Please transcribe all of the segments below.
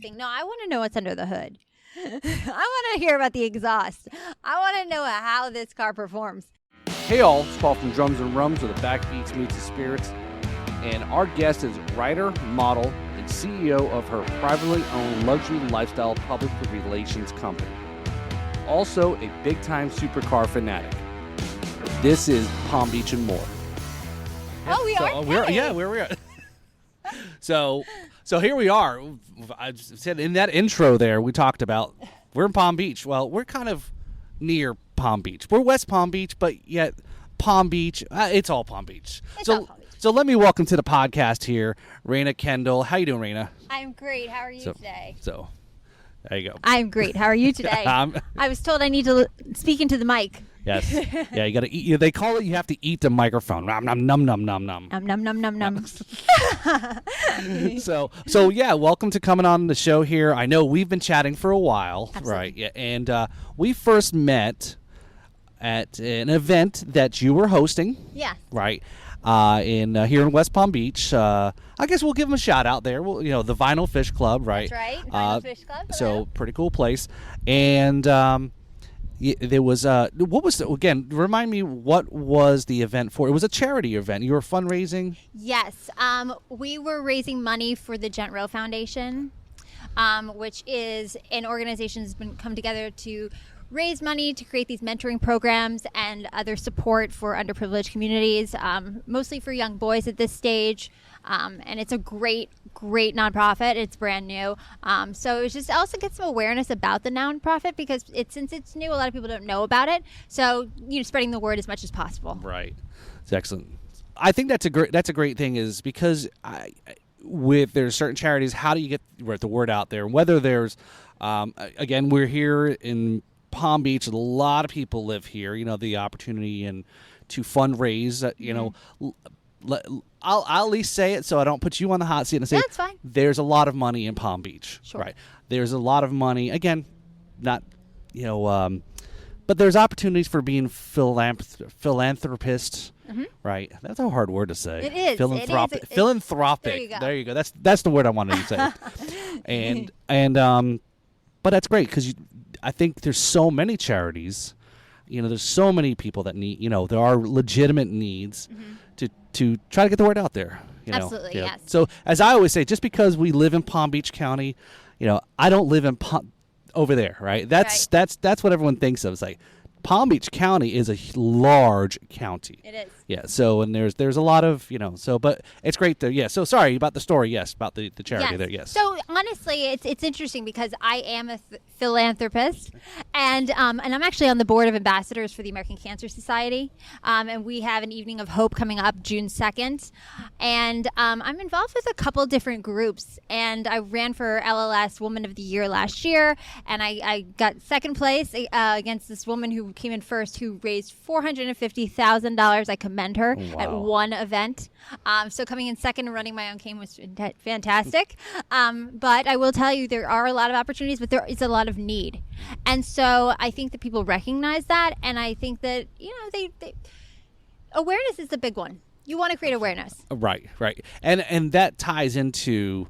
thing. No, I want to know what's under the hood. I want to hear about the exhaust. I want to know how this car performs. Hey all, it's Paul from Drums and Rums, where the backbeats meets the spirits. And our guest is writer, model, and CEO of her privately owned luxury lifestyle public relations company. Also a big-time supercar fanatic. This is Palm Beach and more. Oh, we are? Where we are. So here we are. I said in that intro there, we talked about we're in Palm Beach. Well, we're kind of near Palm Beach. We're West Palm Beach, but yet Palm Beach, it's all Palm Beach. It's all Palm Beach. So let me welcome to the podcast here, Reina Kendall. How you doing, Reina? I'm great. How are you today? So there you go. I'm great. How are you today? I was told I need to speak into the mic. Yes. Yeah, you got to eat. They call it you have to eat the microphone. Nom, nom, nom, nom, nom, nom. Nom, nom, nom, nom. So yeah, welcome to coming on the show here. I know we've been chatting for a while. Absolutely. Right? Yeah, and we first met at an event that you were hosting. Yeah. Right. Here in West Palm Beach. I guess we'll give them a shout out there. Well, the Vinyl Fish Club, right? That's right. Vinyl Fish Club. Hello. So pretty cool place. And there was what was again? Remind me, what was the event for? It was a charity event. You were fundraising. Yes. We were raising money for the Gent Row Foundation, which is an organization that's been come together to raise money to create these mentoring programs and other support for underprivileged communities, mostly for young boys at this stage. And it's a great nonprofit. It's brand new. So it's just also get some awareness about the nonprofit because since it's new, a lot of people don't know about it. So, spreading the word as much as possible. Right. It's excellent. I think that's a great thing is because there's certain charities, how do you get the word out there? Whether there's, again, we're here in Palm Beach, a lot of people live here, the opportunity and to fundraise, I'll at least say it so I don't put you on the hot seat and say, that's fine. There's a lot of money in Palm Beach, sure. Right? There's a lot of money, again, not, but there's opportunities for being philanthropists, right? That's a hard word to say. It is. Philanthropic. Philanthropic. There you go. That's the word I wanted to say. But that's great because I think there's so many charities, there's so many people that need, there are legitimate needs to try to get the word out there. Absolutely, yes. So as I always say, just because we live in Palm Beach County, I don't live in over there, right? That's what everyone thinks of. It's like Palm Beach County is a large county. It is. Yeah. So and there's a lot of but it's great to So sorry about the story. Yes, about the charity there. Yes. So honestly, it's interesting because I am a philanthropist, and I'm actually on the board of ambassadors for the American Cancer Society, and we have an evening of hope coming up June 2nd, and I'm involved with a couple different groups, and I ran for LLS Woman of the Year last year, and I got second place against this woman who came in first, who raised $450,000. I commend her at one event. So coming in second and running my own game was fantastic. But I will tell you, there are a lot of opportunities, but there is a lot of need. And so I think that people recognize that. And I think that, awareness is the big one. You want to create awareness. Right. And that ties into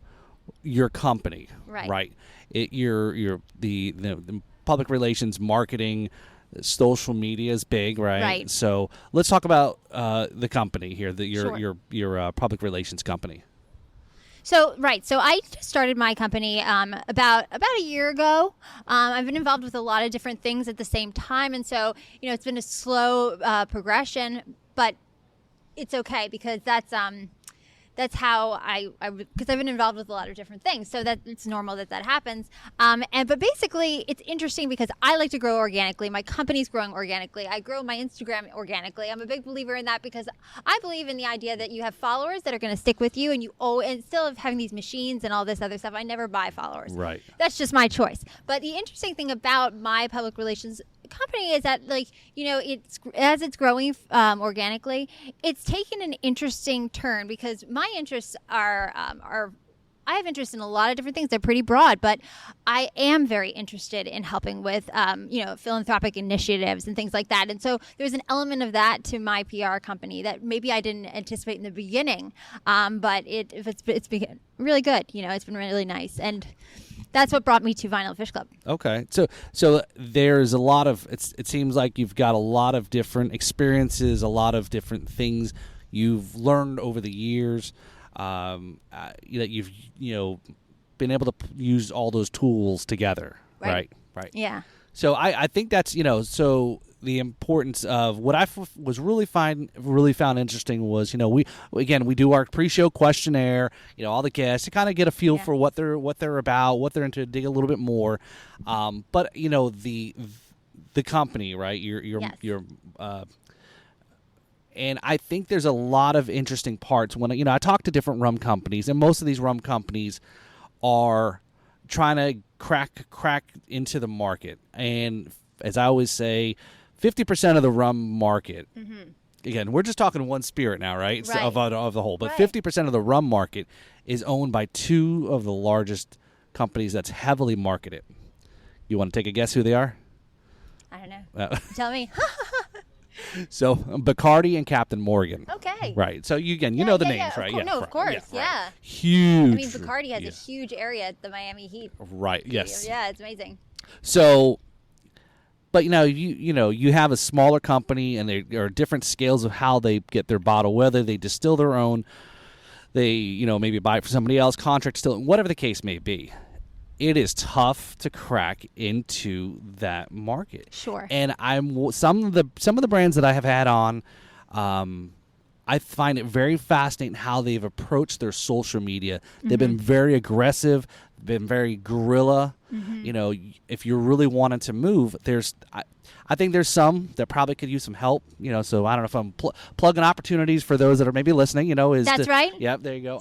your company. Right. You're the public relations, marketing, social media is big, right? Right. So let's talk about the company here, your public relations company. So I just started my company about a year ago. I've been involved with a lot of different things at the same time, and so it's been a slow progression, but it's okay because that's how because I've been involved with a lot of different things, so that it's normal that happens. But basically, it's interesting because I like to grow organically. My company's growing organically. I grow my Instagram organically. I'm a big believer in that because I believe in the idea that you have followers that are going to stick with you, and instead of having these machines and all this other stuff, I never buy followers. Right. That's just my choice. But the interesting thing about my public relations company is that as it's growing organically, it's taken an interesting turn because my interests are I have interest in a lot of different things. They're pretty broad, but I am very interested in helping with, philanthropic initiatives and things like that. And so there's an element of that to my PR company that maybe I didn't anticipate in the beginning, but it's been really good. It's been really nice. And that's what brought me to Vinyl Fish Club. Okay, so there's a lot of it seems like you've got a lot of different experiences, a lot of different things you've learned over the years. That you've been able to use all those tools together. Right. Yeah. So I think that's so the importance of what I was really found interesting was we do our pre-show questionnaire, all the guests to kind of get a feel for what they're about, what they're into, dig a little bit more, but the company, right, your and I think there's a lot of interesting parts when I talk to different rum companies, and most of these rum companies are trying to crack into the market, and as I always say, 50% of the rum market, again, we're just talking one spirit now, right? Right. Of the whole. But 50% of the rum market is owned by two of the largest companies that's heavily marketed. You want to take a guess who they are? I don't know. Tell me. So, Bacardi and Captain Morgan. Okay. Right. So, you know the names, right? Of course. Yeah. Huge. I mean, Bacardi has a huge area at the Miami Heat. Right. Yes. Yeah, it's amazing. So, but you have a smaller company, and there are different scales of how they get their bottle, whether they distill their own, they maybe buy it from somebody else, contract still, whatever the case may be. It is tough to crack into that market. Sure. And some of the brands that I have had on, I find it very fascinating how they've approached their social media. They've been very aggressive, been very guerrilla. If you're really wanting to move, I think there's some that probably could use some help. So I don't know if I'm plugging opportunities for those that are maybe listening. That's right. Yep, there you go.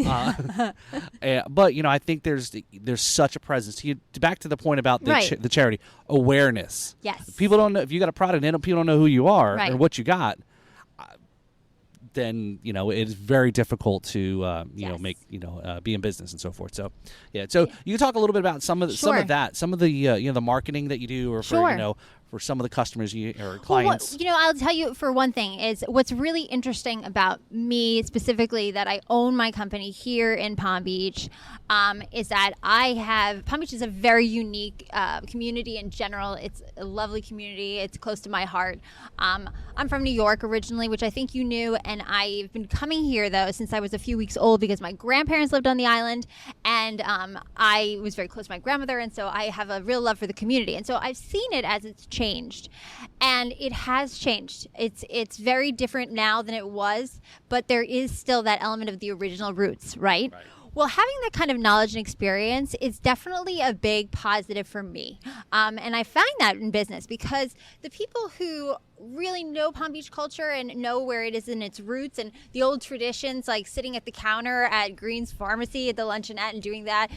But I think there's such a presence. Back to the point about the charity awareness. Yes. People don't know if you got a product. People don't know who you are or what you got. Then it is very difficult to make be in business and so forth. So so you can talk a little bit about some of the marketing that you do, or for some of the customers or clients. Well, I'll tell you, for one thing, is what's really interesting about me specifically, that I own my company here in Palm Beach, is that Palm Beach is a very unique community in general. It's a lovely community. It's close to my heart. I'm from New York originally, which I think you knew, and I've been coming here, though, since I was a few weeks old, because my grandparents lived on the island, and I was very close to my grandmother, and so I have a real love for the community. And so I've seen it as it's changed, and it has changed. It's very different now than it was, but there is still that element of the original roots, right? Well, having that kind of knowledge and experience is definitely a big positive for me. And I find that in business, because the people who really know Palm Beach culture and know where it is in its roots and the old traditions, like sitting at the counter at Green's Pharmacy at the luncheonette and doing that,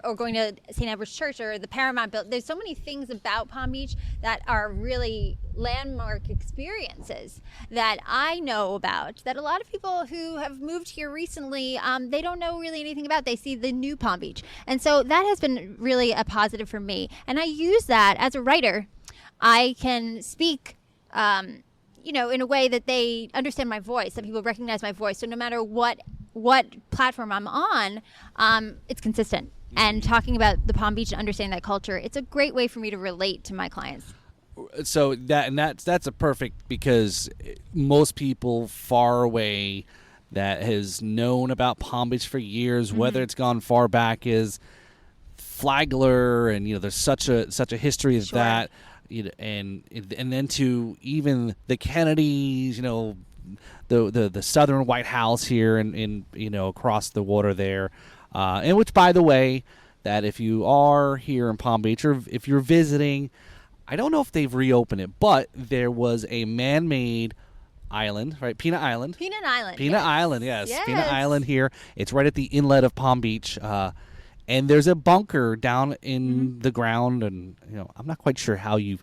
or going to St. Edward's Church or the Paramount Building. There's so many things about Palm Beach that are really landmark experiences that I know about, that a lot of people who have moved here recently, they don't know really anything about. They see the new Palm Beach. And so that has been really a positive for me. And I use that as a writer. I can speak in a way that they understand my voice, that people recognize my voice. So no matter what platform I'm on, it's consistent. And talking about the Palm Beach and understanding that culture, it's a great way for me to relate to my clients. So that's a perfect, because most people far away that has known about Palm Beach for years, whether it's gone far back as Flagler, and there's such a history of that. And then to even the Kennedys, the Southern White House here in across the water there, and which, by the way, that if you are here in Palm Beach or if you're visiting, I don't know if they've reopened it, but there was a man-made island, right? Peanut Island. Peanut Island. Yes. Peanut Island here. It's right at the inlet of Palm Beach. And there's a bunker down in the ground, and I'm not quite sure how you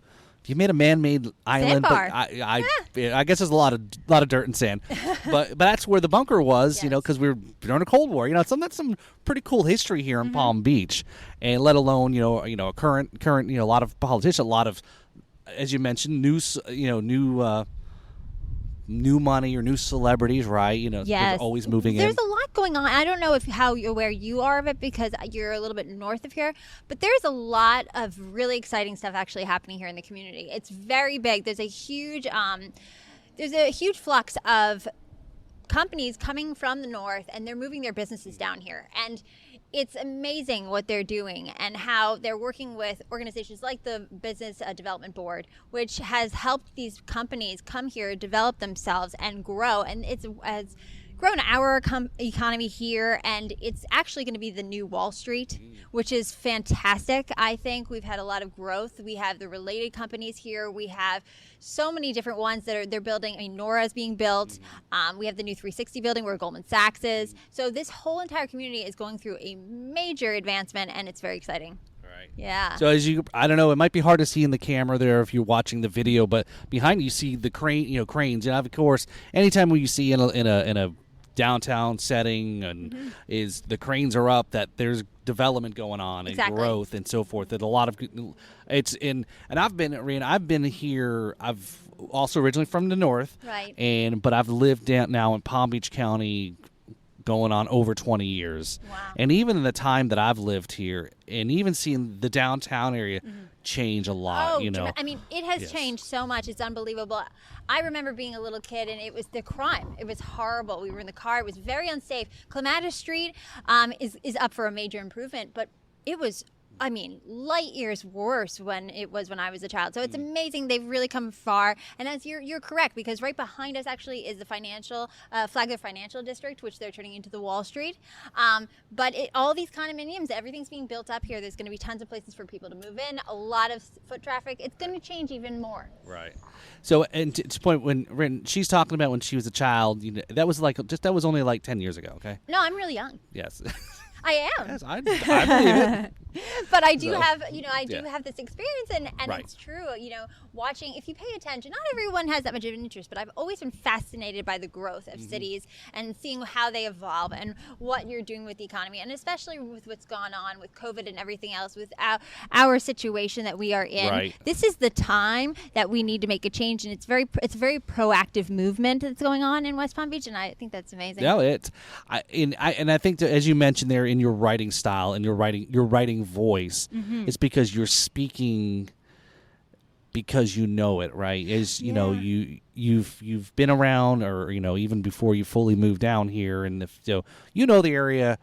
made a man-made island, Sandbar. but I guess there's a lot of dirt and sand, but that's where the bunker was, because we were during the Cold War. That's some pretty cool history here in Palm Beach, and let alone a current a lot of politicians, a lot of, as you mentioned, new new money or new celebrities, right? Yes. They're always moving There's in. a lot going on. I don't know how where you are of it because you're a little bit north of here, but there's a lot of really exciting stuff actually happening here in the community. It's very big. There's a huge flux of companies coming from the north, and they're moving their businesses down here. And it's amazing what they're doing and how they're working with organizations like the Business Development Board, which has helped these companies come here, develop themselves, and grow. And it's has grown our economy here, and it's actually going to be the new Wall Street, which is fantastic. I think we've had a lot of growth. We have the related companies here. We have so many different ones that they're building. I mean, Nora is being built. We have the new 360 building where Goldman Sachs is. So this whole entire community is going through a major advancement, and it's very exciting. Right. Yeah. So I don't know, it might be hard to see in the camera there if you're watching the video, but behind you see the cranes. And of course, anytime you see in a downtown setting and is the cranes are up, that there's development going on and growth and so forth. That a lot of and I've been here. I've also originally from the north, right? But I've lived down now in Palm Beach County, going on over 20 years. Wow. And even in the time that I've lived here, and even seeing the downtown area change a lot, I mean, it has changed so much. It's unbelievable. I remember being a little kid, and it was the crime. It was horrible. We were in the car. It was very unsafe. Clematis Street is up for a major improvement, but it was, I mean, light years worse when I was a child. So it's amazing. They've really come far. And as you're correct, because right behind us actually is the Flagler Financial District, which they're turning into the Wall Street. But all these condominiums, everything's being built up here. There's going to be tons of places for people to move in, a lot of foot traffic. It's going to change even more. Right. So, and to point when she's talking about when she was a child, that was only like 10 years ago. Okay. No, I'm really young. Yes. I am. Yes, I believe it. But I do have this experience, and right. It's true. Watching, if you pay attention, not everyone has that much of an interest, but I've always been fascinated by the growth of cities and seeing how they evolve and what you're doing with the economy, and especially with what's gone on with COVID and everything else, with our situation that we are in. Right. This is the time that we need to make a change, and it's a very proactive movement that's going on in West Palm Beach, and I think that's amazing. No, I think that, as you mentioned there, in your writing style and your writing voice, it's because you're speaking because you know it, right? You've been around, or even before you fully moved down here, and you know the area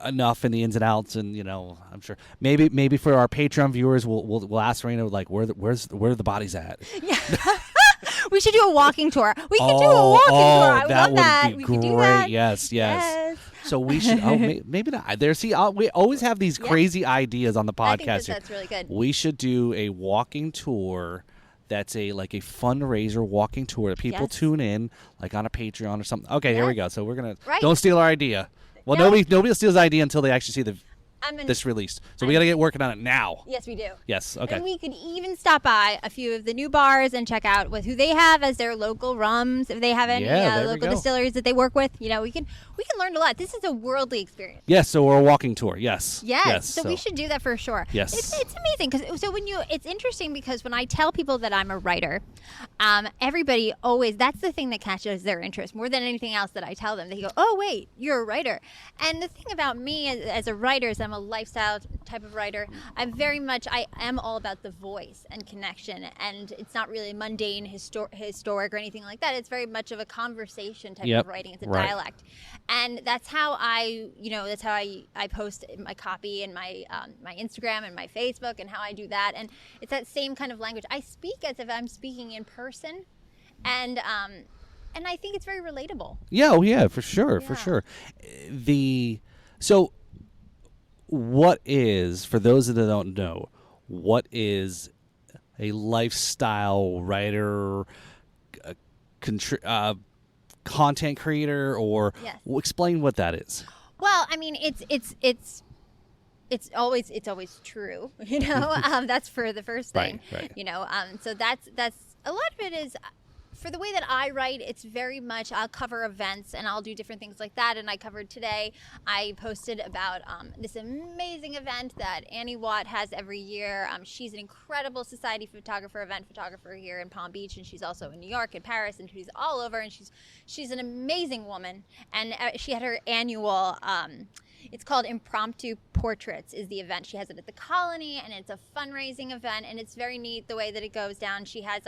enough in the ins and outs, and I'm sure maybe for our Patreon viewers, we'll ask Reina, like, where are the bodies at? Yeah. We should do a walking tour. We could do a walking tour. I love that. Would be we great. Could do that. Yes. So we should. Maybe not. We always have these crazy ideas on the podcast. I think that's really good. We should do a walking tour. That's a fundraiser walking tour that people tune in, like on a Patreon or something. Okay, here we go. So we're gonna don't steal our idea. Well, nobody steals the idea until they actually see this released. So we got to get working on it now. Yes, we do. Yes, okay. And we could even stop by a few of the new bars and check out who they have as their local rums, if they have any local distilleries that they work with. We can learn a lot. This is a worldly experience. Yes, so we're a walking tour. Yes. So we should do that for sure. Yes. It's amazing it's interesting because when I tell people that I'm a writer, everybody always, that's the thing that catches their interest more than anything else that I tell them. They go, "Oh, wait, you're a writer." And the thing about me as a writer is I'm a lifestyle type of writer. I am all about the voice and connection, and it's not really mundane, historic or anything like that. It's very much of a conversation type of writing. It's a dialect, and that's how I post my copy and my Instagram and my Facebook, and how I do that. And it's that same kind of language. I speak as if I'm speaking in person, and I think it's very relatable. Yeah, for sure, for sure. What is, for those that don't know, what is a lifestyle writer, content creator, or explain what that is? Well, I mean, it's always true, That's for the first thing, right. So that's a lot of it is. for the way that I write, it's very much I'll cover events and I'll do different things like that. And I covered today, I posted about this amazing event that Annie Watt has every year. She's an incredible society photographer, event photographer here in Palm Beach, and she's also in New York and Paris, and she's all over. And she's an amazing woman. And she had her annual. It's called Impromptu Portraits is the event. She has it at the Colony, and it's a fundraising event, and it's very neat the way that it goes down. She has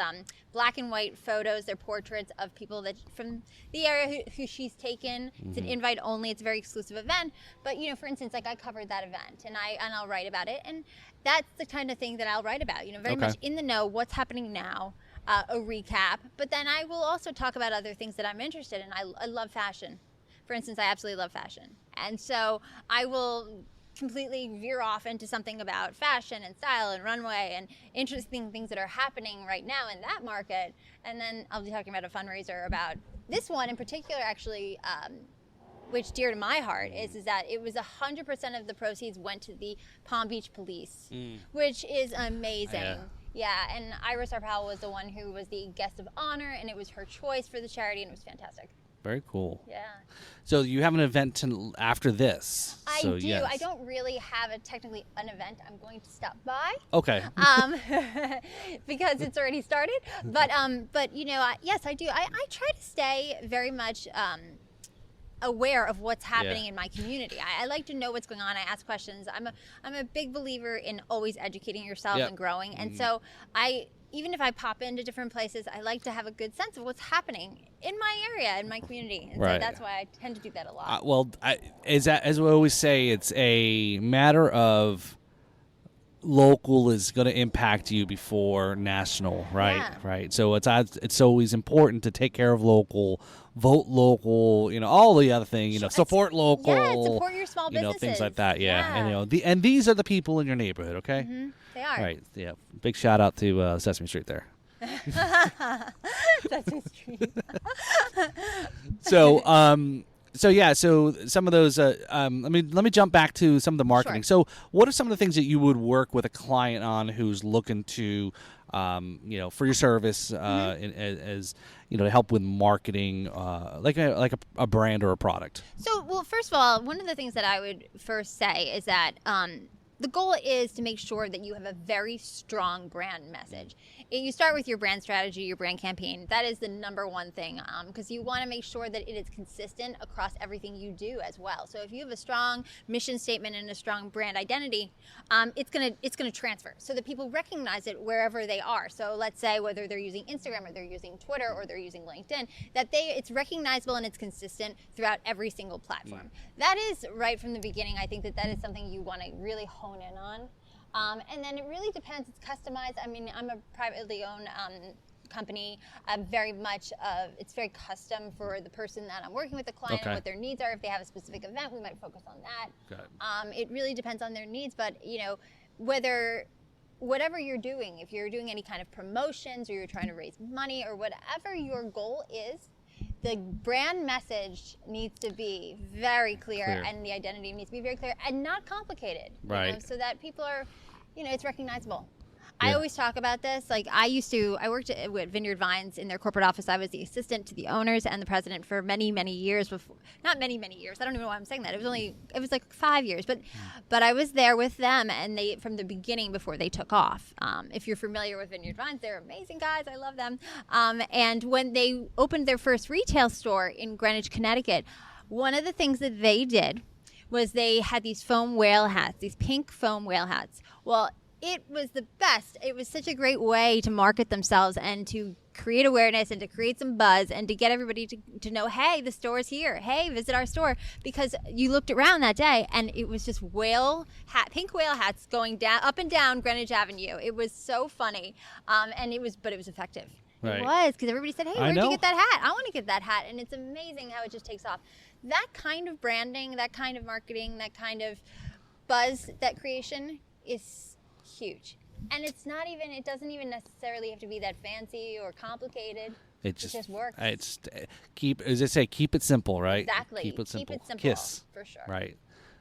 black and white photos. They're portraits of people that from the area who she's taken. It's an invite only. It's a very exclusive event. But, for instance, like I covered that event, and I'll write about it. And that's the kind of thing that I'll write about, very much in the know, what's happening now, a recap. But then I will also talk about other things that I'm interested in. I love fashion. For instance, I absolutely love fashion. And so I will completely veer off into something about fashion and style and runway and interesting things that are happening right now in that market. And then I'll be talking about a fundraiser about this one in particular, actually, which dear to my heart is that it was 100% of the proceeds went to the Palm Beach Police, which is amazing. Yeah, and Iris Arpel was the one who was the guest of honor, and it was her choice for the charity, and it was fantastic. Very cool. Yeah. So you have an event after this. I do. Yes. I don't really have technically an event. I'm going to stop by. Okay. Because it's already started. But yes, I do. I try to stay very much aware of what's happening in my community. I like to know what's going on. I ask questions. I'm a big believer in always educating yourself and growing. And so even if I pop into different places, I like to have a good sense of what's happening in my area, in my community. And so that's why I tend to do that a lot. As we always say, it's a matter of local is going to impact you before national, right? Yeah. Right. So it's always important to take care of local, vote local, all the other things, support local. Yeah, support your small businesses. Things like that. Yeah. And and these are the people in your neighborhood, okay? Mm-hmm. They are. Right. Yeah. Big shout out to Sesame Street there. Sesame Street. So some of those. Let me jump back to some of the marketing. Sure. So, what are some of the things that you would work with a client on who's looking to, for your service, as to help with marketing, like a brand or a product? So, well, first of all, one of the things that I would first say is that the goal is to make sure that you have a very strong brand message. You start with your brand strategy, your brand campaign. That is the number one thing, because you want to make sure that it is consistent across everything you do as well. So if you have a strong mission statement and a strong brand identity, it's gonna transfer so that people recognize it wherever they are. So let's say whether they're using Instagram or they're using Twitter or they're using LinkedIn, it's recognizable and it's consistent throughout every single platform. That is right from the beginning. I think that is something you want to really hone in on. And then it really depends. It's customized. I mean, I'm a privately owned company. Very much it's very custom for the person that I'm working with, the client, and what their needs are. If they have a specific event, we might focus on that. It really depends on their needs. But whatever you're doing, if you're doing any kind of promotions or you're trying to raise money or whatever your goal is, the brand message needs to be very clear, and the identity needs to be very clear and not complicated, right? So that people are, it's recognizable. I always talk about this. Like I worked with Vineyard Vines in their corporate office. I was the assistant to the owners and the president for many, many years before. Not many, many years. I don't even know why I'm saying that. It was like 5 years. But I was there with them, and they from the beginning before they took off. If you're familiar with Vineyard Vines, they're amazing guys. I love them. And when they opened their first retail store in Greenwich, Connecticut, one of the things that they did was they had these foam whale hats, these pink foam whale hats. Well, it was the best. It was such a great way to market themselves and to create awareness and to create some buzz and to get everybody to know, hey, the store's here. Hey, visit our store. Because you looked around that day and it was just pink whale hats going down, up and down Greenwich Avenue. It was so funny. But it was effective. Right. It was, because everybody said, hey, where'd you get that hat? I want to get that hat. And it's amazing how it just takes off. That kind of branding, that kind of marketing, that kind of buzz, that creation is huge. And it doesn't even necessarily have to be that fancy or complicated. It just works. Keep it simple, right? Exactly. Keep it simple. KISS. For sure. Right.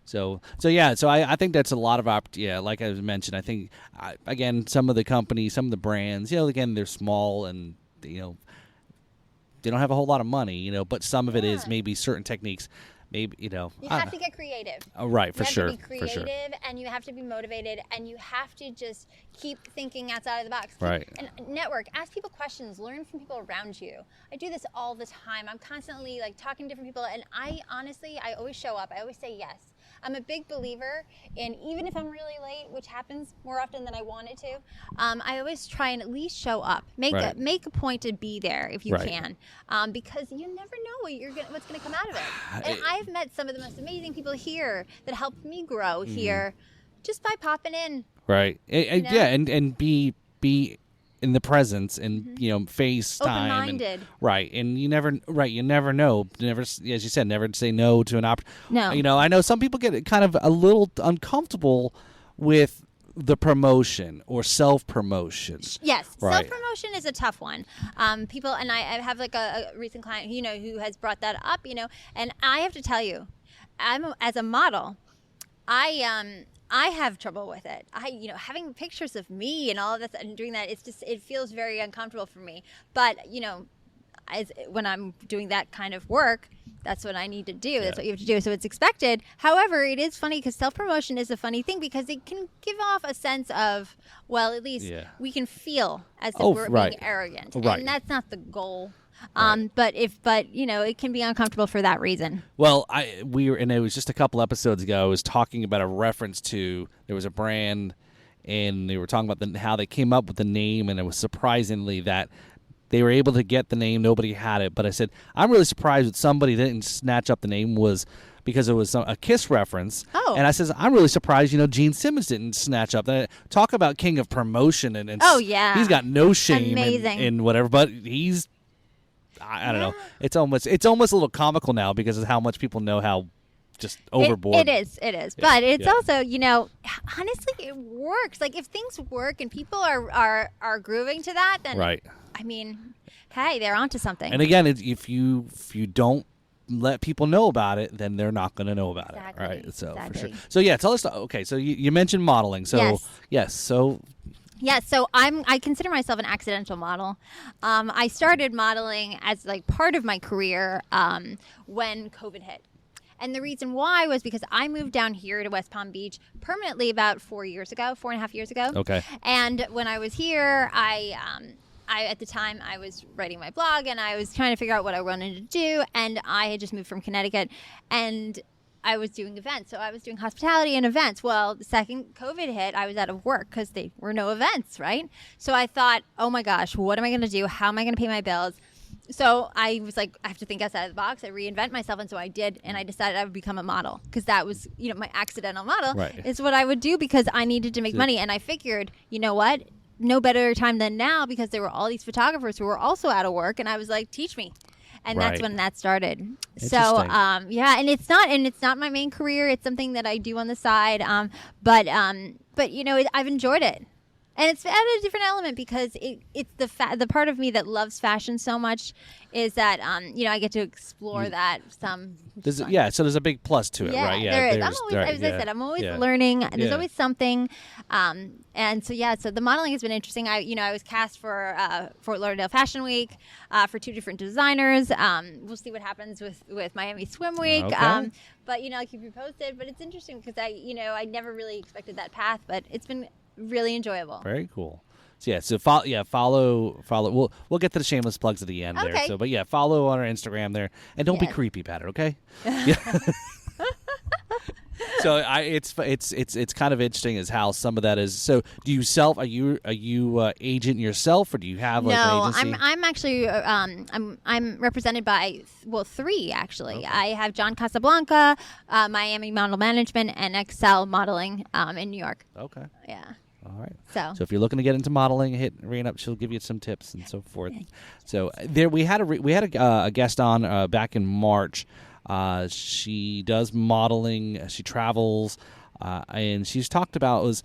So I think that's a lot of like I mentioned, I think again, some of the companies, some of the brands, again, they're small and they don't have a whole lot of money, but some of it is maybe certain techniques. Maybe, You have to get creative. Oh, right, for sure. You have to be creative, and you have to be motivated, and you have to just keep thinking outside of the box. Right. And network. Ask people questions. Learn from people around you. I do this all the time. I'm constantly talking to different people, and I always show up. I always say yes. I'm a big believer in, even if I'm really late, which happens more often than I want it to, I always try and at least show up. Make a point to be there if you can, because you never know what's going to come out of it. And I've met some of the most amazing people here that helped me grow here just by popping in. Right. Yeah, and be in the presence and FaceTime, open-minded. And you never know, as you said, never say no to an opportunity. No, I know some people get kind of a little uncomfortable with the promotion or self-promotion. Yes, right. Self-promotion is a tough one. People, and I have a recent client who has brought that up, and I have to tell you, as a model, I have trouble with it. Having pictures of me and all of this and doing that, it feels very uncomfortable for me. But, when I'm doing that kind of work, that's what I need to do. That's what you have to do. So it's expected. However, it is funny because self-promotion is a funny thing because it can give off a sense of, well, at least we can feel as if we're being arrogant. Right. And that's not the goal. But it can be uncomfortable for that reason. Well, and it was just a couple episodes ago, I was talking about a reference to, there was a brand and they were talking about how they came up with the name, and it was surprisingly that they were able to get the name, nobody had it. But I said, I'm really surprised that somebody didn't snatch up the name was because it was a Kiss reference. Oh. And I says, I'm really surprised, Gene Simmons didn't snatch up that. Talk about king of promotion. And he's got no shame in whatever, but he's, I don't know. It's almost a little comical now because of how much people know how just overboard. It is. Yeah, but it's also, honestly, it works. Like if things work and people are grooving to that, then I mean, hey, they're onto something. And again, if you don't let people know about it, then they're not going to know about it, right? So for sure. So tell us. Okay, so you mentioned modeling. So yes. So I consider myself an accidental model. I started modeling as part of my career when COVID hit. And the reason why was because I moved down here to West Palm Beach permanently about 4.5 years ago. Okay. And when I was here, I at the time I was writing my blog and I was trying to figure out what I wanted to do. And I had just moved from Connecticut and I was doing events. So I was doing hospitality and events. Well, the second COVID hit, I was out of work because there were no events, right? So I thought, oh my gosh, what am I going to do? How am I going to pay my bills? So I was like, I have to think outside of the box. I reinvent myself. And so I did. And I decided I would become a model because that was, my accidental model is what I would do because I needed to make money. And I figured, you know what? No better time than now because there were all these photographers who were also out of work. And I was like, teach me. And that's when that started. So, and it's not my main career. It's something that I do on the side. But I've enjoyed it. And it's added a different element because it's the part of me that loves fashion so much is that I get to explore that some. So there's a big plus to it, right? Yeah, there is. I'm always, as I said, I'm always learning. There's always something, and so the modeling has been interesting. I was cast for Fort Lauderdale Fashion Week for 2 different designers. We'll see what happens with Miami Swim Week. Okay. But I'll keep you posted. But it's interesting because I never really expected that path, but it's been really enjoyable. Very cool. So follow. We'll get to the shameless plugs at the end there. So, but follow on our Instagram there, and don't be creepy about it, okay? So it's kind of interesting as how some of that is. So do you are you agent yourself, or do you have an agency? I'm actually I'm represented by 3 actually. Okay. I have John Casablanca, Miami Model Management, and Excel Modeling in New York. Okay. Yeah. All right. So if you're looking to get into modeling, hit Reina up. She'll give you some tips and so forth. So we had a guest on back in March. She does modeling. She travels, and she's talked about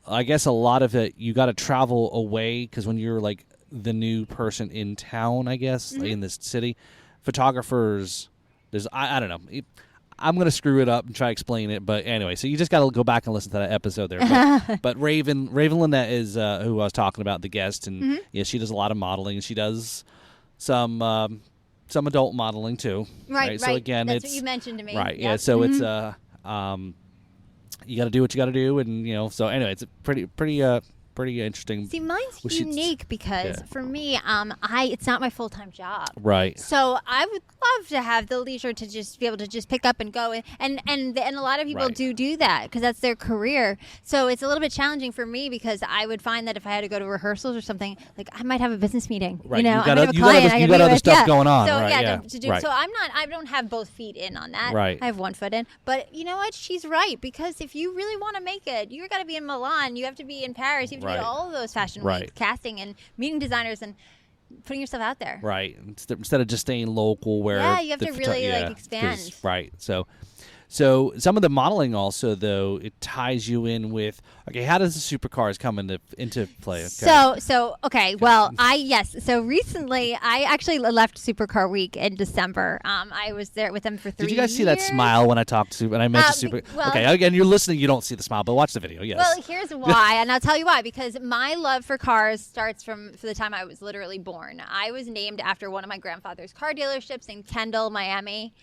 I guess a lot of it. You got to travel away because when you're like the new person in town, I guess in this city, photographers. I don't know. I'm going to screw it up and try to explain it. But anyway, so you just got to go back and listen to that episode there. But Raven Lynette is who I was talking about, the guest. And she does a lot of modeling. She does some adult modeling too. Right. So again, that's it's what you mentioned to me. right. Yep. Yeah. So it's you got to do what you got to do, and so anyway, it's a pretty interesting. See, mine's unique because for me, it's not my full-time job. Right. So I would love to have the leisure to just be able to just pick up and go, and a lot of people do that because that's their career. So it's a little bit challenging for me because I would find that if I had to go to rehearsals or something, like I might have a business meeting. Right. I might have a client. You got other stuff going on. So right. to do. So I don't have both feet in on that. Right. I have one foot in. But you know what? She's right because if you really want to make it, you got to be in Milan. You have to be in Paris. You have to be at all of those fashion weeks, casting and meeting designers and putting yourself out there. Right. Instead of just staying local where you have to really expand. Right. So some of the modeling also, though, it ties you in with, okay, how does the supercars come into play? Okay. So recently I actually left Supercar Week in December. I was there with them for 3 years. Did you guys see that smile when I talked to, when I mentioned Super? Okay, again, you're listening, you don't see the smile, but watch the video, yes. Well, here's why, and I'll tell you why, because my love for cars starts from the time I was literally born. I was named after one of my grandfather's car dealerships in Kendall, Miami,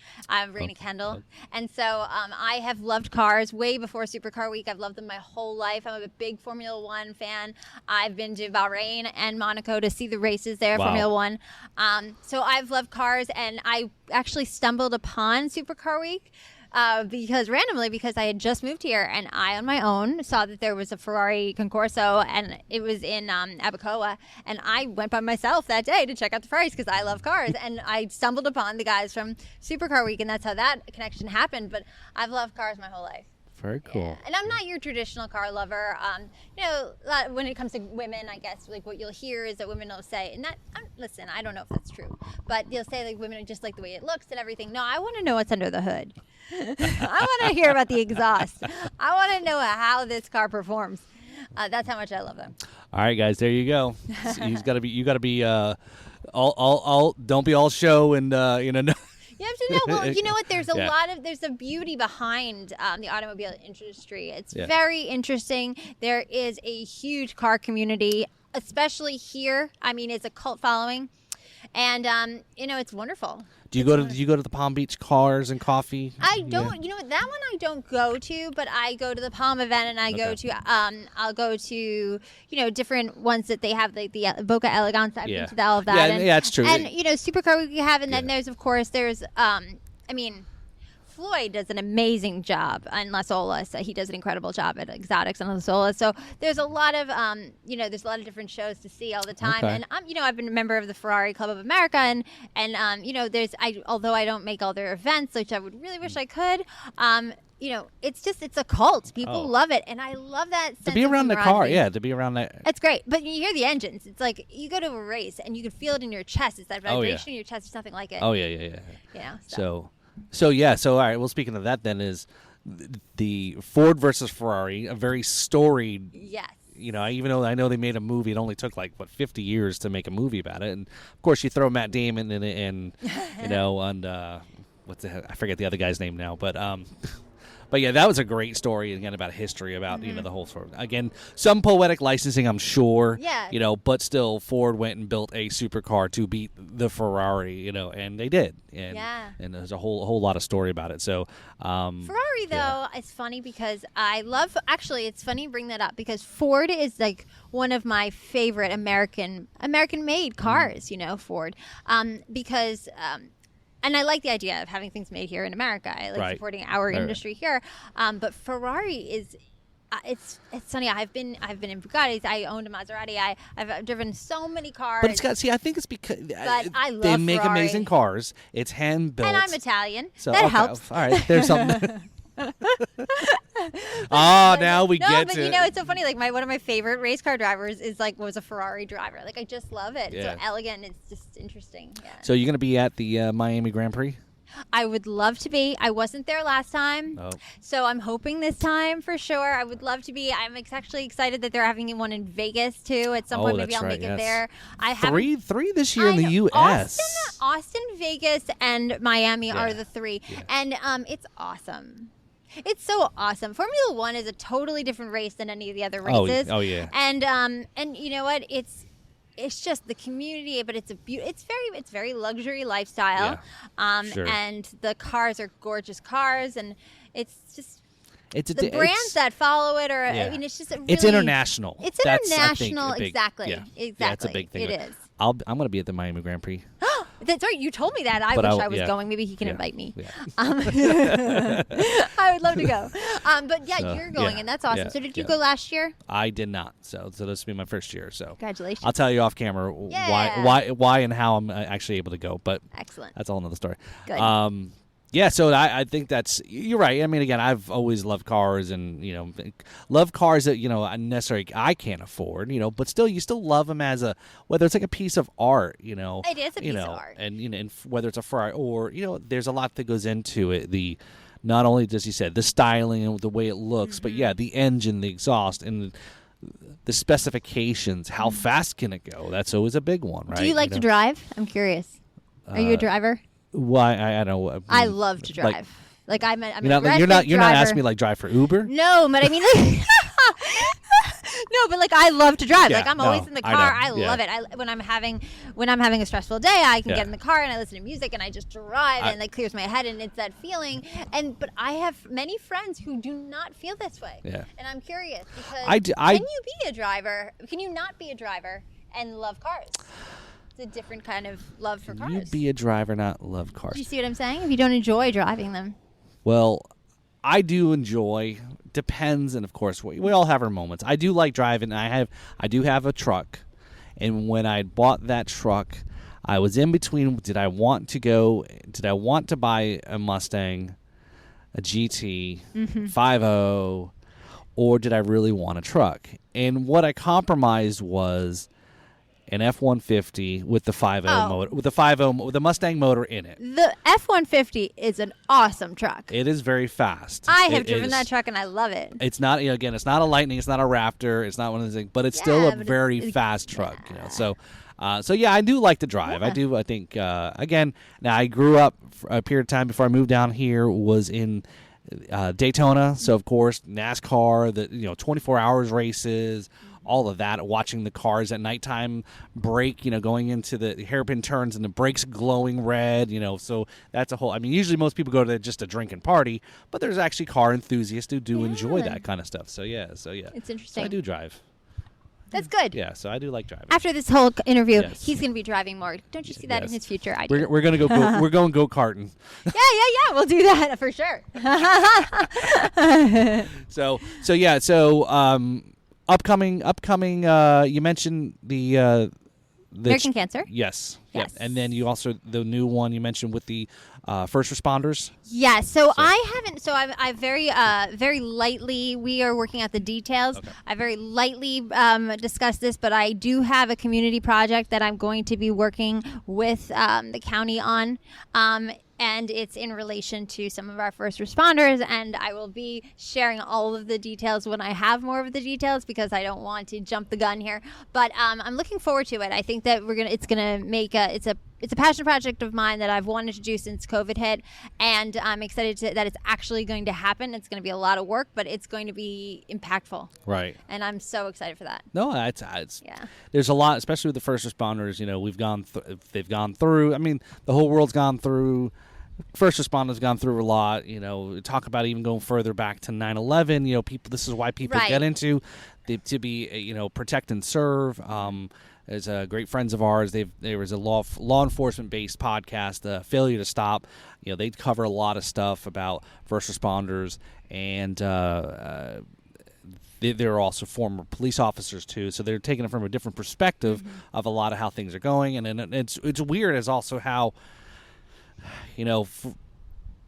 Reina Kendall, and so I have loved cars way before Supercar Week. I've loved them my whole life. I'm a big Formula One fan. I've been to Bahrain and Monaco to see the races there, Formula One. So I've loved cars, and I actually stumbled upon Supercar Week because I had just moved here, and I on my own saw that there was a Ferrari Concorso, and it was in Abacoa, and I went by myself that day to check out the Ferraris because I love cars, and I stumbled upon the guys from Supercar Week, and that's how that connection happened. But I've loved cars my whole life. Very cool. Yeah. And I'm not your traditional car lover. When it comes to women, I guess like what you'll hear is that women will say, and listen, I don't know if that's true, but they'll say like women just like the way it looks and everything. No, I want to know what's under the hood. I want to hear about the exhaust. I want to know how this car performs. That's how much I love them. All right, guys, there you go. You got to be all don't be all show and no. You have to know. Well, you know what? There's there's a beauty behind the automobile industry. It's very interesting. There is a huge car community, especially here. I mean, it's a cult following, and it's wonderful. Do you go to the Palm Beach Cars and Coffee? I don't. You know what? That one I don't go to, but I go to the Palm event, and I go to I'll go to different ones that they have, like the Boca Elegance. I've been to all of that. Yeah, that's true. And Supercar we have, and then there's Floyd does an amazing job on La Sola. So he does an incredible job at Exotics and La Sola. So there's a lot of there's a lot of different shows to see all the time. Okay. And I've been a member of the Ferrari Club of America, and although I don't make all their events, which I would really wish I could. It's a cult. People love it, and I love that sense to be around of the car. Yeah, to be around that. It's great, but you hear the engines. It's like you go to a race and you can feel it in your chest. It's that vibration in your chest. There's nothing like it. Oh yeah. So all right. Well, speaking of that, then is the Ford versus Ferrari, a very storied. Yes. Even though I know they made a movie, it only took 50 years to make a movie about it, and of course you throw Matt Damon in it, and I forget the other guy's name now, but But yeah, that was a great story again about history, about the whole sort of, again, some poetic licensing, I'm sure. Yeah. But still, Ford went and built a supercar to beat the Ferrari, and they did. And there's a whole lot of story about it. So Ferrari though, it's funny because it's funny you bring that up because Ford is like one of my favorite American made cars, Ford. Because and I like the idea of having things made here in America. I like supporting our industry here. But Ferrari is, it's funny. I've been in Bugattis. I owned a Maserati. I've driven so many cars. But I think it's because I love they make Ferrari. Amazing cars. It's hand built. And I'm Italian. So, that helps. All right, there's something. Now we get but to. It's so funny. Like one of my favorite race car drivers was a Ferrari driver. Like I just love it. It's so elegant. It's just interesting. Yeah. So you're gonna be at the Miami Grand Prix? I would love to be. I wasn't there last time, so I'm hoping this time for sure. I would love to be. I'm actually excited that they're having one in Vegas too. At some point, maybe I'll make it there. I have three this year in the U.S. Austin, Vegas, and Miami are the three, and it's awesome. It's so awesome. Formula One is a totally different race than any of the other races. Oh yeah. And you know what? it's just the community, but it's it's very luxury lifestyle. Sure. And the cars are gorgeous cars, and it's just the brands it's, that follow it are. Yeah. I mean, it's just it's international. It's That's, international, I think, exactly. Yeah, exactly. That's a big thing. It is. I'm going to be at the Miami Grand Prix. That's right. You told me that. I wish I was going. Maybe he can invite me. Yeah. I would love to go. But yeah, you're going, and that's awesome. Yeah, So did you go last year? I did not. So this will be my first year. So congratulations. I'll tell you off camera why and how I'm actually able to go. But excellent. That's a whole nother story. Good. Yeah, so I think you're right. I mean, again, I've always loved cars and, love cars that, necessarily I can't afford, but still, you still love them as whether it's like a piece of art, It is a piece of art. And, and whether it's a Ferrari or, there's a lot that goes into it. Not only, as you said, the styling and the way it looks, but yeah, the engine, the exhaust, and the specifications, how fast can it go? That's always a big one, right? Do you like to drive? I'm curious. Are you a driver? Why I don't know. I love to drive. I'm you're not asking me like drive for Uber. No, but I mean, no, but I love to drive. Yeah, I'm always in the car. I love it. When I'm having a stressful day, I can get in the car and I listen to music and I just drive and it clears my head and it's that feeling. But I have many friends who do not feel this way. Yeah. And I'm curious because can you be a driver? Can you not be a driver and love cars? It's a different kind of love for cars. You be a driver, not love cars. Do you see what I'm saying? If you don't enjoy driving them. Well, I do enjoy. Depends, and of course, we all have our moments. I do like driving. I do have a truck, and when I bought that truck, I was in between. Did I want to buy a Mustang, a GT, 5.0, or did I really want a truck? And what I compromised was an F-150 with the 5.0 motor, with the Mustang motor in it. The F-150 is an awesome truck. It is very fast. I have driven that truck and I love it. It's not it's not a Lightning, it's not a Raptor, it's not one of those things, but it's still a very fast truck. So I do like to drive. Yeah. I think again. Now I grew up for a period of time before I moved down here was in Daytona. So of course NASCAR, the 24 hours races. All of that, watching the cars at nighttime brake, going into the hairpin turns and the brakes glowing red, so that's a whole. I mean, usually most people go to just a drink and party, but there's actually car enthusiasts who do enjoy that kind of stuff. So yeah. It's interesting. So I do drive. That's good. Yeah, so I do like driving. After this whole interview, he's going to be driving more. Don't you see that in his future? I do. We're going to go. We're going go-karting. Yeah. We'll do that for sure. Upcoming. You mentioned the American Cancer. Yes. Yep. And then you also the new one you mentioned with the first responders. Yeah. So I haven't. So I very lightly. We are working out the details. Okay. I very lightly discussed this, but I do have a community project that I'm going to be working with the county on. And it's in relation to some of our first responders, and I will be sharing all of the details when I have more of the details because I don't want to jump the gun here. But I'm looking forward to it. I think that it's gonna make it's a passion project of mine that I've wanted to do since COVID hit, and I'm excited that it's actually going to happen. It's going to be a lot of work, but it's going to be impactful. Right. And I'm so excited for that. No, it's there's a lot, especially with the first responders. They've gone through. I mean, the whole world's gone through. First responders gone through a lot. Talk about even going further back to 9/11. People. This is why people get into to be protect and serve. As great friends of ours, there was a law enforcement based podcast, Failure to Stop. They cover a lot of stuff about first responders, and they're also former police officers too. So they're taking it from a different perspective of a lot of how things are going, and it's weird as also how.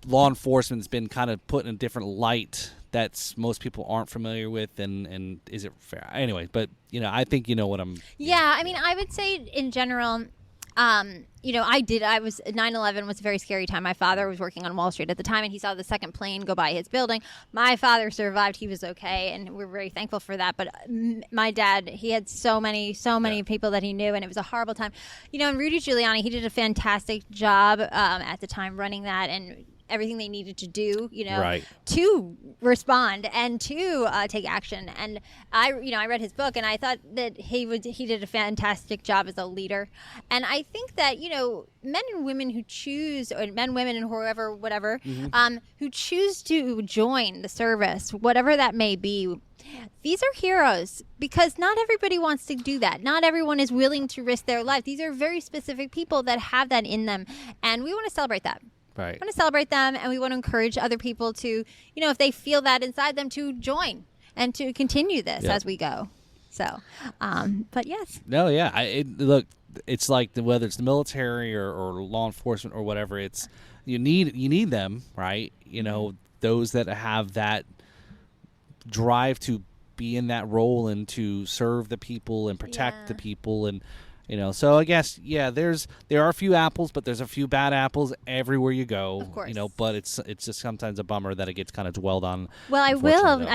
Law enforcement's been kind of put in a different light that's most people aren't familiar with, and is it fair? Anyway, but I think what I'm. Yeah, I mean, I would say in general, I was 9/11 was a very scary time. My father was working on Wall Street at the time, and he saw the second plane go by his building. My father survived; he was okay, and we're very thankful for that. But my dad, he had so many people that he knew, and it was a horrible time. And Rudy Giuliani, he did a fantastic job at the time running that, and everything they needed to do, Right. to respond and to take action. And I read his book, and I thought that he did a fantastic job as a leader. And I think that, men and women who choose, or men, women, and whoever, whatever, who choose to join the service, whatever that may be, these are heroes, because not everybody wants to do that. Not everyone is willing to risk their life. These are very specific people that have that in them, and we want to celebrate that. Right. We want to celebrate them, and we want to encourage other people to, if they feel that inside them, to join and to continue this as we go. So, but yes. No, yeah. Look, it's like whether it's the military or law enforcement or whatever, it's you need them, right? Those that have that drive to be in that role and to serve the people and protect the people, and so I guess there are a few apples, but there's a few bad apples everywhere you go. Of course. But it's just sometimes a bummer that it gets kind of dwelled on. Well, I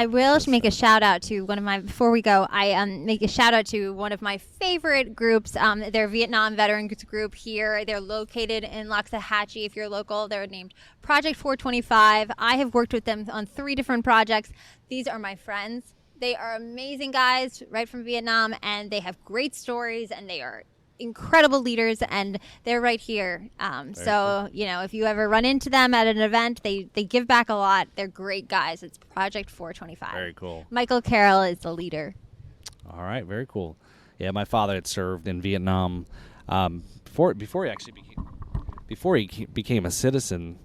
will make a shout out to one of my, before we go, make a shout out to one of my favorite groups. They're a Vietnam veterans group here. They're located in Loxahatchee. If you're local, they're named Project 425. I have worked with them on 3 different projects. These are my friends. They are amazing guys right from Vietnam, and they have great stories, and they are incredible leaders, and they're right here. So, cool. If you ever run into them at an event, they give back a lot. They're great guys. It's Project 425. Very cool. Michael Carroll is the leader. All right, very cool. Yeah, my father had served in Vietnam before he became a citizen.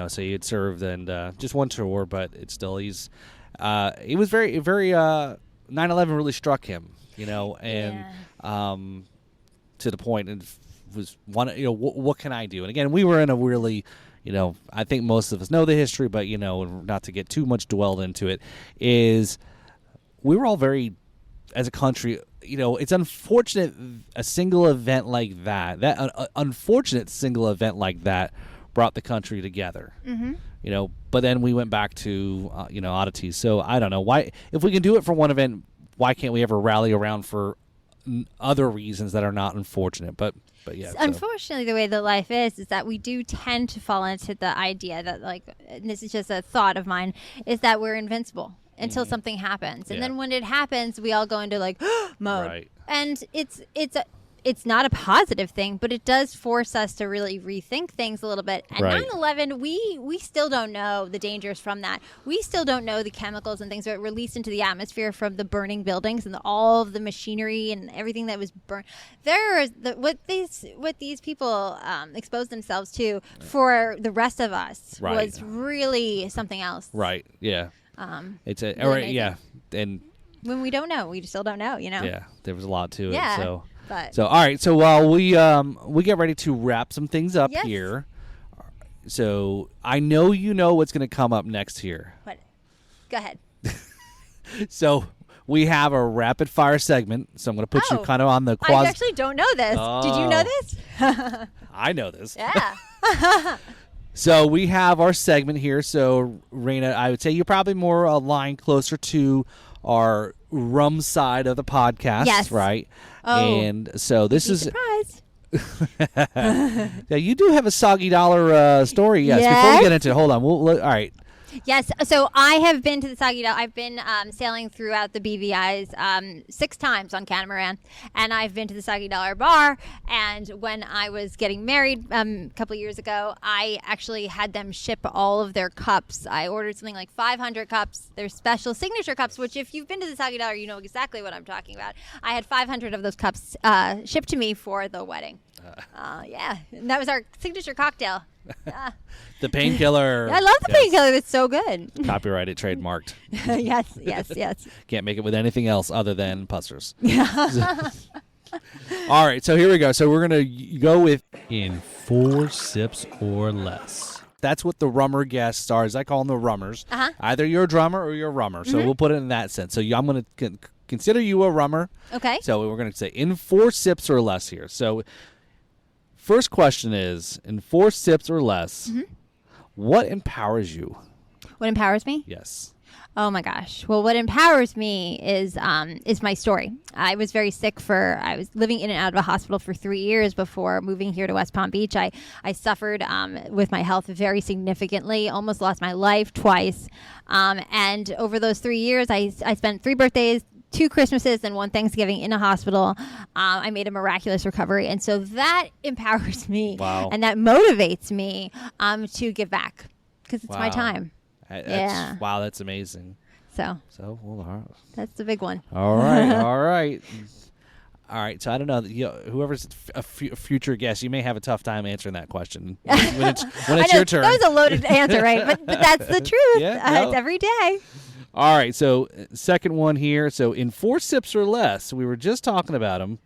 So he had served and just one tour, but it's still he was very, very 9/11 really struck him, and to the point, and was one, what can I do? And again, we were in a really, I think most of us know the history, but not to get too much dwelled into it, is we were all very, as a country, it's unfortunate a single event like that unfortunate single event like that brought the country together. But then we went back to oddities. So I don't know why, if we can do it for one event, why can't we ever rally around for other reasons that are not unfortunate? But yeah. Unfortunately, the way the life is that we do tend to fall into the idea that, and this is just a thought of mine, is that we're invincible until something happens, and then when it happens, we all go into mode. Right. And it's not a positive thing, but it does force us to really rethink things a little bit. And Right. 9/11, we still don't know the dangers from that. We still don't know the chemicals and things that were released into the atmosphere from the burning buildings and all of the machinery and everything that was burned. What these people exposed themselves to for the rest of us was really something else. Right. Yeah. It's really right. Yeah. And when we don't know, we still don't know. yeah, there was a lot to Yeah. it. So. But So all right, so while we get ready to wrap some things up here, so I know what's going to come up next here. what? Go ahead. So we have a rapid fire segment. So I'm going to put you kind of on the I actually don't know this. Did you know this? I know this. Yeah. So we have our segment here. So Reina, I would say you're probably more aligned closer to our rum side of the podcast, Yes. right? Oh, and so this is surprised. Yeah, you do have a soggy dollar story. Yes. Before we get into it, hold on. All right. Yes. So I have been to the Soggy Dollar. I've been sailing throughout the BVI's 6 times on catamaran, and I've been to the Soggy Dollar bar. And when I was getting married a couple of years ago, I actually had them ship all of their cups. I ordered something like 500 cups. Their special signature cups, which if you've been to the Soggy Dollar, you know exactly what I'm talking about. I had 500 of those cups shipped to me for the wedding. Yeah, and that was our signature cocktail. The painkiller. I love the painkiller. It's so good. Copyrighted, trademarked. Yes. Can't make it with anything else other than pussers. All right, so here we go. So we're going to go with in 4 sips or less. That's what the rummer guests are. As I call them, the rummers. Either you're a drummer or you're a rummer. So we'll put it in that sense. So I'm going to consider you a rummer. Okay. So we're going to say in 4 sips or less here. So first question is, in 4 sips or less, what empowers you? What empowers me? Yes. Oh my gosh. Well, what empowers me is my story. I was very sick I was living in and out of a hospital for 3 years before moving here to West Palm Beach. I suffered with my health very significantly, almost lost my life twice. And over those 3 years, I spent 3 birthdays, 2 Christmases, and 1 Thanksgiving in a hospital. I made a miraculous recovery. And so that empowers me. Wow. And that motivates me to give back because it's my time. Yeah. Wow, that's amazing. So well, all right. That's the big one. All right, all right. All right, so I don't know. Whoever's a future guest, you may have a tough time answering that question when it's your turn. That was a loaded answer, right? But that's the truth. It's every day. All right, so second one here. So in 4 sips or less, we were just talking about them.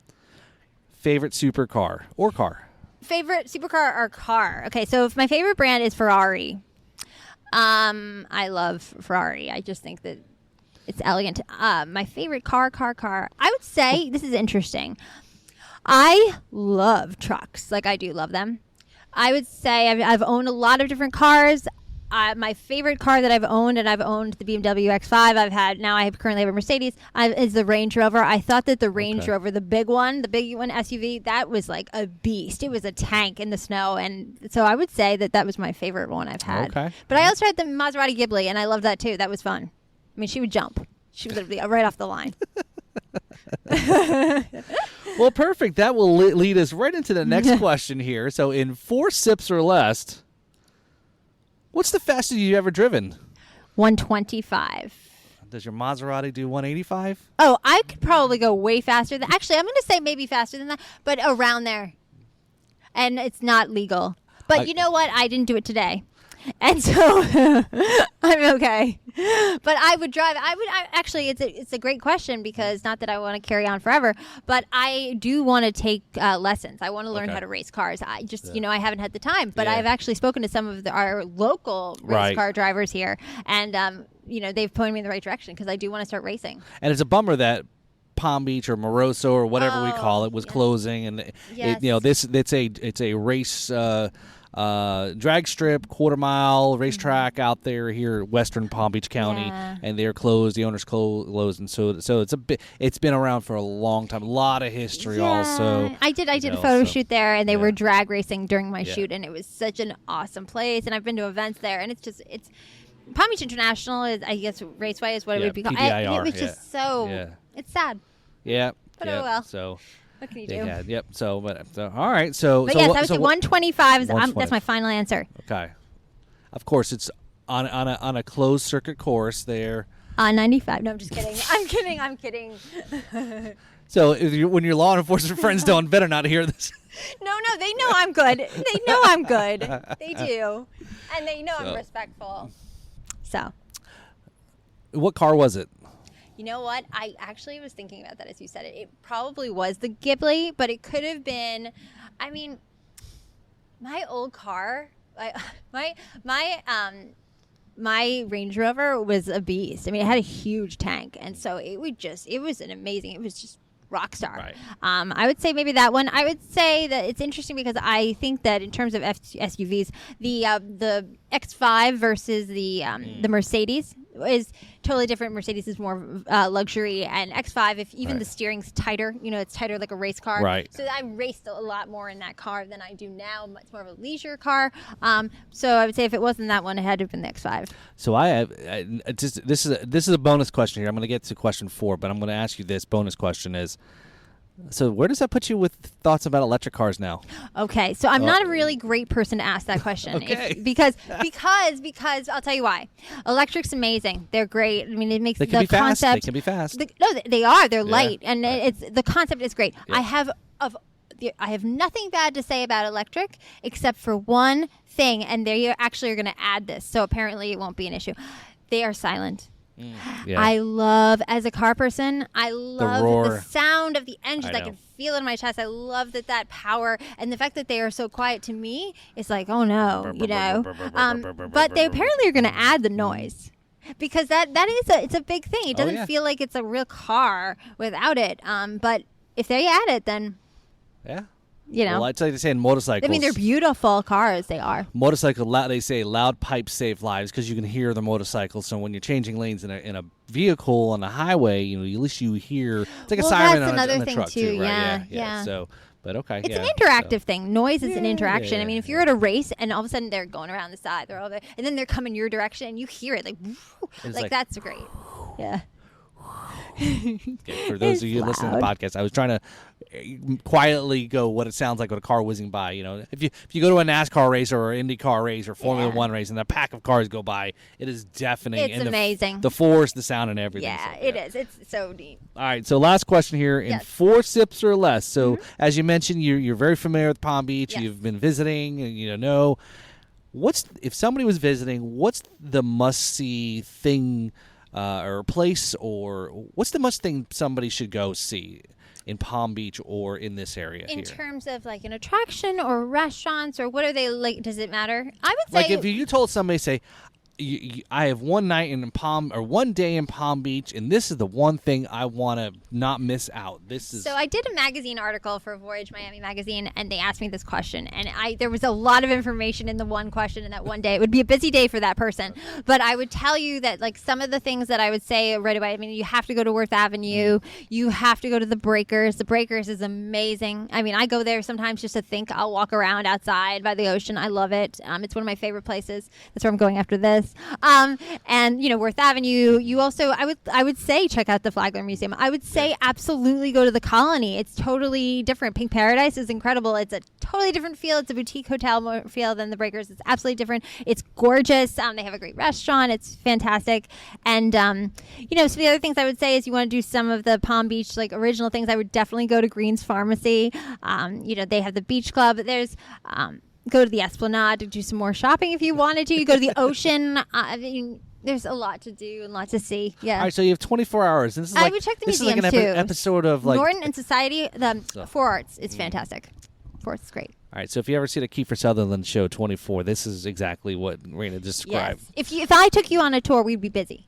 Favorite supercar or car? Favorite supercar or car? Okay, so if my favorite brand is Ferrari. I love Ferrari. I just think that it's elegant. My favorite car. I would say, this is interesting. I love trucks. Like, I do love them. I would say I've owned a lot of different cars. My favorite car that I've owned, and I've owned the BMW X5. I currently have a Mercedes, is the Range Rover. I thought that the Range Rover, the big one SUV, that was like a beast. It was a tank in the snow. And so I would say that was my favorite one I've had. Okay. But I also had the Maserati Ghibli, and I loved that too. That was fun. I mean, she would jump. She was literally right off the line. Well, perfect. That will lead us right into the next question here. So in 4 sips or less, what's the fastest you've ever driven? 125. Does your Maserati do 185? Oh, I could probably go way faster than. Actually, I'm going to say maybe faster than that, but around there. And it's not legal. But you know what? I didn't do it today. And so I'm okay. But I would drive. Actually, it's a great question because not that I want to carry on forever, but I do want to take lessons. I want to learn how to race cars. I just, I haven't had the time. But I've actually spoken to some of our local race car drivers here, and they've pointed me in the right direction because I do want to start racing. And it's a bummer that Palm Beach or Moroso or whatever we call it was closing, and it's a race. Drag strip, quarter mile racetrack out there here, Western Palm Beach County, and they're closed. The owner's closed, and so it's been around for a long time. A lot of history, also. I did a photo shoot there, and they were drag racing during my shoot, and it was such an awesome place. And I've been to events there, and it's Palm Beach International is, I guess, Raceway is what it would be called. PBIR, it was just so it's sad. Yeah, but oh well. So. What can you do? Yep. So, all right. So, but yes, I was at 125. That's my final answer. Okay. Of course, it's on a closed circuit course there. 95. No, I'm just kidding. I'm kidding. So, when your law enforcement friends better not hear this. No, they know I'm good. They know I'm good. They do, and they know I'm respectful. So, what car was it? You know what? I actually was thinking about that as you said it. It probably was the Ghibli, but it could have been. I mean, my old car, my Range Rover was a beast. I mean, it had a huge tank, and so it was just rock star. Right. I would say maybe that one. I would say that it's interesting because I think that in terms of SUVs, the X5 versus the Mercedes is totally different. Mercedes is more luxury, and X5, if even the steering's tighter, it's tighter like a race car. Right. So I raced a lot more in that car than I do now. It's more of a leisure car. So I would say if it wasn't that one, it had to have been the X5. So this is a bonus question here. I'm going to get to question 4, but I'm going to ask you this bonus question is. So where does that put you with thoughts about electric cars now? Okay, so I'm not a really great person to ask that question. Okay. Because I'll tell you why. Electric's amazing. They're great. I mean, it makes the concept. They can be fast. They are. They're light, and the concept is great. Yeah. I have nothing bad to say about electric except for one thing, and they actually are going to add this. So apparently it won't be an issue. They are silent. Yeah. As a car person, I love the sound of the engines. I can feel it in my chest. I love that power, and the fact that they are so quiet to me is like, oh no, but they apparently are going to add the noise because it's a big thing. It doesn't feel like it's a real car without it. But if they add it, then you know. Well, I tell you, they say in motorcycles. I mean, they're beautiful cars. They are. They say loud pipes save lives because you can hear the motorcycle. So when you're changing lanes in a vehicle on the highway, you know, at least you hear. It's like a siren on a truck too, right? Yeah. So, but okay. It's an interactive thing. Noise is an interaction. I mean, if you're at a race and all of a sudden they're going around the side, they're all there, and then they're coming your direction, and you hear it like that's great. Yeah. Okay, for those of you listening to the podcast, I was trying to quietly go what it sounds like with a car whizzing by. You know, if you go to a NASCAR race or an IndyCar race or Formula One race and a pack of cars go by, it is deafening. It's amazing. The force, the sound, and everything. Yeah, it is. It's so neat. All right, so last question here in 4 sips or less. So as you mentioned, you're very familiar with Palm Beach. Yes. You've been visiting, and you know. If somebody was visiting, what's the must-see thing or place, or what's the must thing somebody should go see in Palm Beach or in this area in here? terms of like an attraction or restaurants, or what are they like? Does it matter? I would say, like, if you told somebody, say, I have one day in Palm Beach, and this is the one thing I want to not miss out. So I did a magazine article for Voyage Miami magazine, and they asked me this question, and there was a lot of information in the one question in that one day. It would be a busy day for that person, but I would tell you that like some of the things that I would say right away. I mean, you have to go to Worth Avenue. You have to go to the Breakers. The Breakers is amazing. I mean, I go there sometimes just to think. I'll walk around outside by the ocean. I love it. It's one of my favorite places. That's where I'm going after this. And you know, Worth Avenue. You also, I would say, check out the Flagler Museum. I would say absolutely go to the Colony. It's totally different. Pink Paradise is incredible. It's a totally different feel. It's a boutique hotel feel than the Breakers. It's absolutely different. It's gorgeous. They have a great restaurant. It's fantastic. And you know, so the other things I would say is you want to do some of the Palm Beach like original things. I would definitely go to Green's Pharmacy. You know, they have the Beach Club. There's go to the Esplanade to do some more shopping if you wanted to. You go to the ocean. I mean, there's a lot to do and a lot to see. Yeah. All right, so you have 24 hours. This is I would check the museums too. This is like an episode of like Norton and Society. The Four Arts. It's fantastic. Four Arts is great. All right, so if you ever see the Kiefer Sutherland show 24, this is exactly what Reina described. Yes. If I took you on a tour, we'd be busy.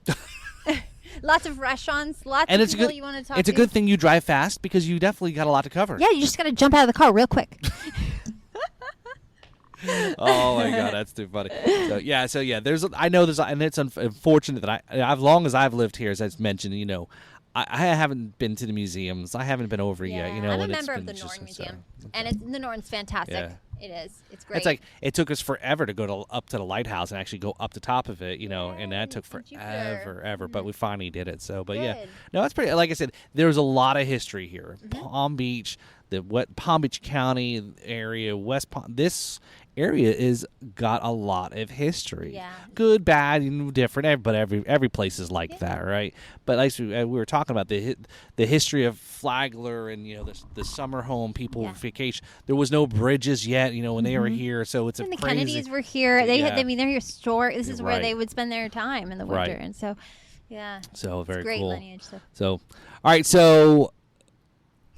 Lots of restaurants, lots of people you want to talk to. It's a good thing you drive fast because you definitely got a lot to cover. Yeah, you just got to jump out of the car real quick. Oh my God, that's too funny. So yeah, and it's unfortunate that as long as I've lived here, as I've mentioned, you know, I haven't been to the museums. I haven't been over yet. You know, I'm a member of the Norton Museum, and the Norton's fantastic. Yeah. It is. It's great. It's like it took us forever to go up to the lighthouse and actually go up the top of it, you know, and that took forever. But we finally did it. So, but yeah, no, that's pretty. Like I said, there's a lot of history here. Palm Beach, Palm Beach County area, West Palm. This area is got a lot of history. Yeah. Good, bad, and different. But every place is like that, right? But like we were talking about the history of Flagler and you know the summer home people vacation. There was no bridges yet, you know, when they were here. So it's and the crazy. Kennedys were here. They had. I mean, they're here. This is where they would spend their time in the winter, and so So very great cool. Lineage. So all right, so.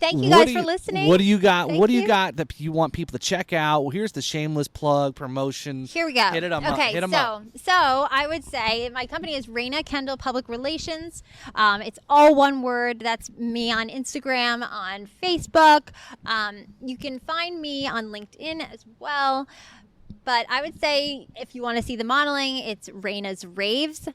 Thank you guys for listening. What do you got? What do you got that you want people to check out? Well, here's the shameless plug promotion. Here we go. Hit it up. Okay, hit 'em up. So I would say my company is Reina Kendall Public Relations. It's all one word. That's me on Instagram, on Facebook. You can find me on LinkedIn as well. But I would say if you want to see the modeling, it's Reina's Raves,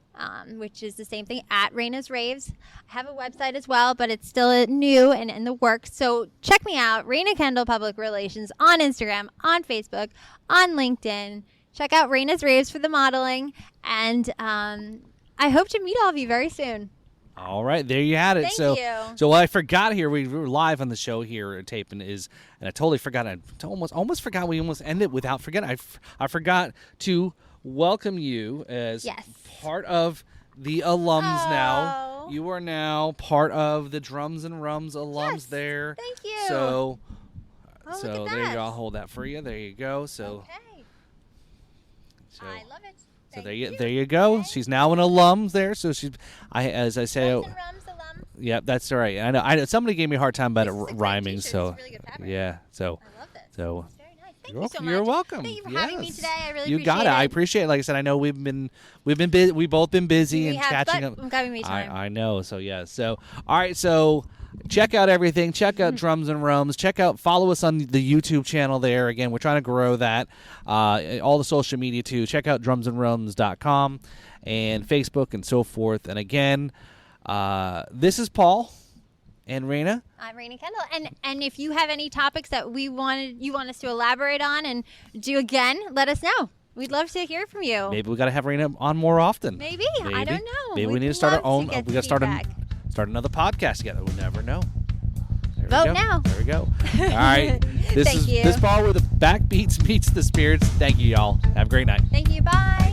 which is the same thing, at Reina's Raves. I have a website as well, but it's still new and in the works. So check me out, Reina Kendall Public Relations, on Instagram, on Facebook, on LinkedIn. Check out Reina's Raves for the modeling. And I hope to meet all of you very soon. All right, there you had it. Thank you. So what I forgot here, we were live on the show here taping and I totally forgot. I almost forgot. We almost ended without forgetting. I forgot to welcome you as part of the alums now. You are now part of the Drums and Rums alums there. Thank you. So look at there you that. go. I'll hold that for you. There you go. So okay. I love it. So there you go. Okay. She's now an alum there. So as I say, Drums and Rums alum. Yeah, that's all right. I know. Somebody gave me a hard time about it rhyming. T-shirt. So it's really good fabric. yeah. So I love it. So it's very nice. Thank you so much. You're welcome. Thank you for having me today. I really appreciate it. You got it. I appreciate it. Like I said, I know we've both been busy and catching up. I'm having me time. I know. So yeah. So all right. So check out everything. Check out Drums and Rums. Follow us on the YouTube channel there. Again, we're trying to grow that. All the social media too. Check out drumsandrums.com and Facebook and so forth. And again, this is Paul and Reina. I'm Reina Kendall. And if you have any topics that you want us to elaborate on and do again, let us know. We'd love to hear from you. Maybe we got to have Reina on more often. Maybe. I don't know. Maybe we need to start our own. We got to start another podcast together. We'll never know. Vote now. There we go. All right. This Thank you. This ball where the backbeats meets the spirits. Thank you, y'all. Have a great night. Thank you. Bye.